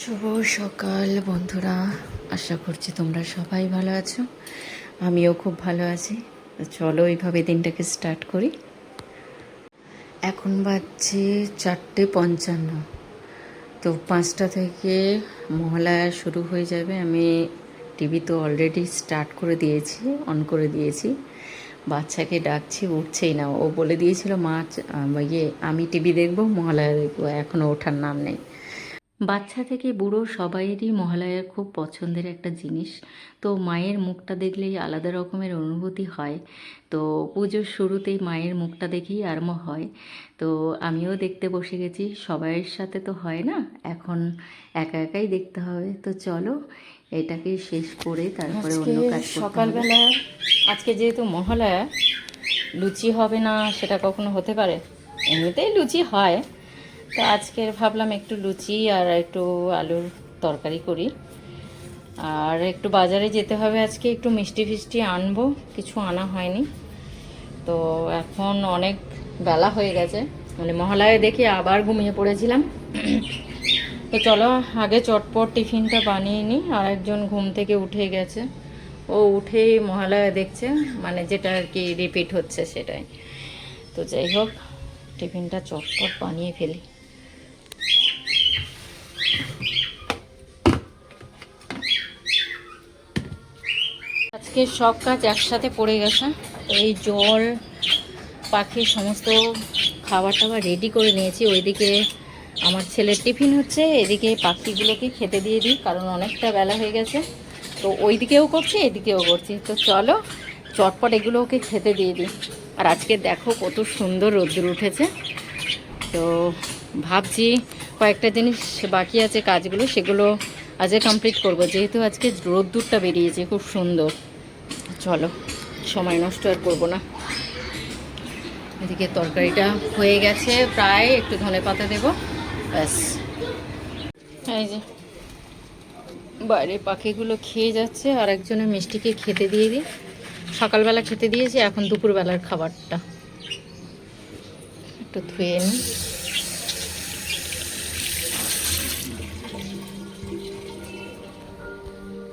শুভ সকাল বন্ধুরা, আশা করছি তোমরা সবাই ভালো আছো। আমিও খুব ভালো আছি। তো চলো এইভাবে দিনটাকে স্টার্ট করি। এখন বাজছে 4:55। তো 5টা থেকে মহালয়া শুরু হয়ে যাবে। আমি টিভি তো অলরেডি স্টার্ট করে দিয়েছি, অন করে দিয়েছি। বাচ্চাকে ডাকছি, উঠছেই না। ও বলে দিয়েছিল মা আমি টিভি দেখবো, মহালয়া দেখবো, এখনও ওঠার নাম নেই। বাচ্চা থেকে বুড়ো সবাইয়েরই মহালয়ার খুব পছন্দের একটা জিনিস। তো মায়ের মুখটা দেখলেই আলাদা রকমের অনুভূতি হয়। তো পুজোর শুরুতেই মায়ের মুখটা দেখেই আরম্ভ হয়। তো আমিও দেখতে বসে গেছি। সবাইয়ের সাথে তো হয় না, এখন একা একাই দেখতে হবে। তো চলো এটাকে শেষ করে তারপরে অন্য কাজ করতে হবে। সকালবেলা আজকে যেহেতু মহালয়া, লুচি হবে না সেটা কখনো হতে পারে? এমনিতেই লুচি হয়। তো আজকে ভাবলাম একটু লুচি আর একটু আলুর তরকারি করি। আর একটু বাজারে যেতে হবে আজকে, একটু মিষ্টি ফিষ্টি আনবো, কিছু আনা হয়নি। তো এখন অনেক বেলা হয়ে গেছে, মানে মহালয়া দেখে আবার ঘুমিয়ে পড়েছিলাম। তো চলো আগে চটপট টিফিনটা বানিয়ে নিই। আর একজন ঘুম থেকে উঠে গেছে, ও উঠেই মহালয়া দেখছে, মানে যেটা আর কি রিপিট হচ্ছে সেটাই। তো যাই হোক, টিফিনটা চটপট বানিয়ে ফেলি। আজকে সব কাজ একসাথে পড়ে গেছে। এই জল, পাখির সমস্ত খাবার টাবার রেডি করে নিয়েছি। ওইদিকে আমার ছেলের টিফিন হচ্ছে, এদিকে পাখিগুলোকে খেতে দিয়ে দিই, কারণ অনেকটা বেলা হয়ে গেছে। তো ওইদিকেও করছি, এদিকেও করছি। তো চলো চটপট এগুলো ওকে খেতে দিয়ে দিই। আর আজকে দেখো কত সুন্দর রোদ্দুর উঠেছে। তো ভাবছি কয়েকটা জিনিস বাকি আছে কাজগুলো, সেগুলো আজকে কমপ্লিট করব, যেহেতু আজকে রোদ্দুরটা বেরিয়েছে খুব সুন্দর। চলো সময় নষ্ট আর করবো না। এদিকে তরকারিটা হয়ে গেছে প্রায়, একটু ধনেপাতা দেবো, ব্যাস। এই যে বাইরে পাখিগুলো খেয়ে যাচ্ছে, আর একজনের মিষ্টিকে খেতে দিয়ে দিই। সকালবেলা খেতে দিয়েছি, এখন দুপুরবেলার খাবারটা একটু ধুয়ে নিই।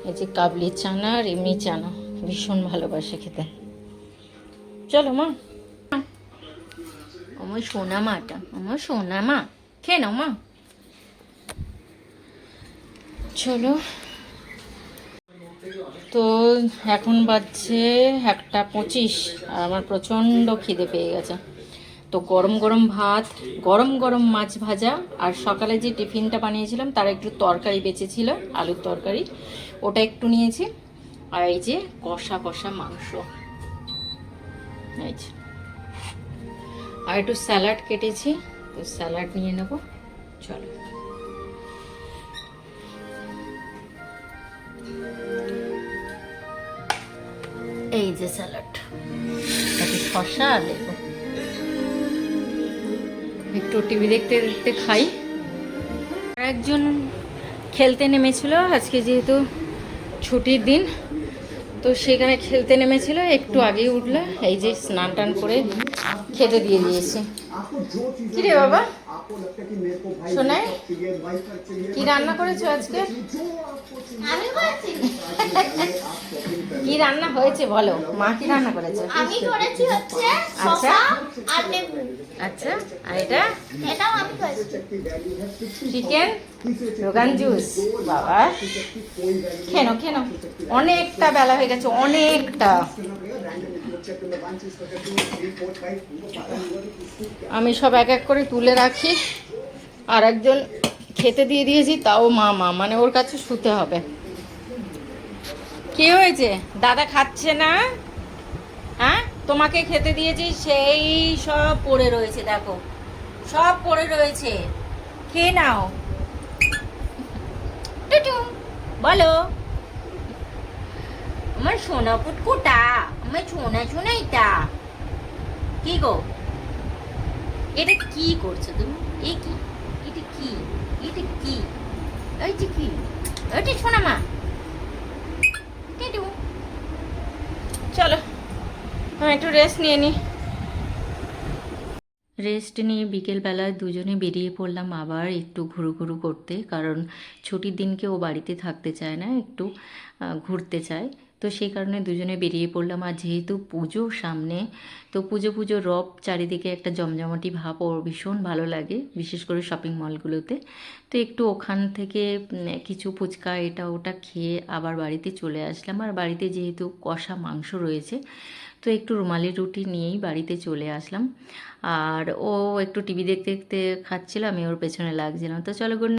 এই যে কাবলি চানা আর এমনি চানা ভীষণ ভালোবাসে খেতে। চলো মা, আমার সোনা মাটা, আমার সোনা মা, খেয়ে নাও মা। চলো, তো এখন বাজছে 1:25, আর আমার প্রচণ্ড খিদে পেয়ে গেছে। তো গরম গরম ভাত, গরম গরম মাছ ভাজা, আর সকালে যে টিফিনটা বানিয়েছিলাম তার একটু তরকারি বেঁচেছিল, আলুর তরকারি, ওটা একটু নিয়েছি। আর এই যে কষা কষা মাংস, এই যে। আর একটু স্যালাড কেটেছি, তো স্যালাড নিয়ে নেব। চলো, এই যে স্যালাড, একটু শসা আর লেবু। একটু টিভি দেখতে দেখতে খাই। আর একজন খেলতে নেমেছিল, আজকে যেহেতু ছুটির দিন, তো সেখানে খেলতে নেমেছিল, একটু আগেই উঠলো। এই যে স্নান টান করে খেতে দিয়ে দিয়েছি। কি রে বাবা, শোনাই কি রান্না করেছো আজকে? কি রান্না হয়েছে বলো, মা কি রান্না করেছে? আমি করেছি হচ্ছে আচ্ছা শসা আর লেবু। আচ্ছা, আর এটা এটাও আমি করেছি। Chicken rogan juice. বাবা কেন কেন, অনেকটা বেলা হয়ে গেছে, অনেকটা। আমি সব এক এক করে তুলে রাখি, আর একজন খেতে দিয়ে দিয়েছি, তাও মা মানে ওর কাছে শুতে হবে। কি হয়েছে, দাদা খাচ্ছে না? হ্যাঁ, তোমাকে খেতে দিয়েছি, সেই সব পড়ে রয়েছে, দেখো সব পড়ে রয়েছে, খেয়ে নাও। টুটু বলো, আমার সোনা পুটকুটা, আমার সোনা সোনাইটা। কি গো, এটা কি করছো তুমি? এ কি, এটা কি, এটা কি, এই যে কি, এটা শোনা মা। চলো একটু রেস্ট নিয়ে নি। রেস্ট নিয়ে বিকেলবেলায় দুজনে বেরিয়ে পড়লাম আবার একটু ঘুরু ঘুরু করতে, কারণ ছুটির দিনকে ও বাড়িতে থাকতে চায় না, একটু ঘুরতে চায়। তো সেই কারণে দুজনে বেরিয়ে পড়লাম। আর যেহেতু পুজো সামনে, তো পুজো পুজো রব চারিদিকে একটা জমজমাটি ভাব ওর ভীষণ ভালো লাগে, বিশেষ করে শপিং মলগুলোতে। তো একটু ওখান থেকে কিছু ফুচকা এটা ওটা খেয়ে আবার বাড়িতে চলে আসলাম। আর বাড়িতে যেহেতু কষা মাংস রয়েছে, তো একটু রুমালি রুটি নিয়েই বাড়িতে চলে আসলাম। আর ও একটু টিভি দেখতে দেখতে খাচ্ছিল, আমি ওর পেছনে লাগছিলাম। তো চলো গুড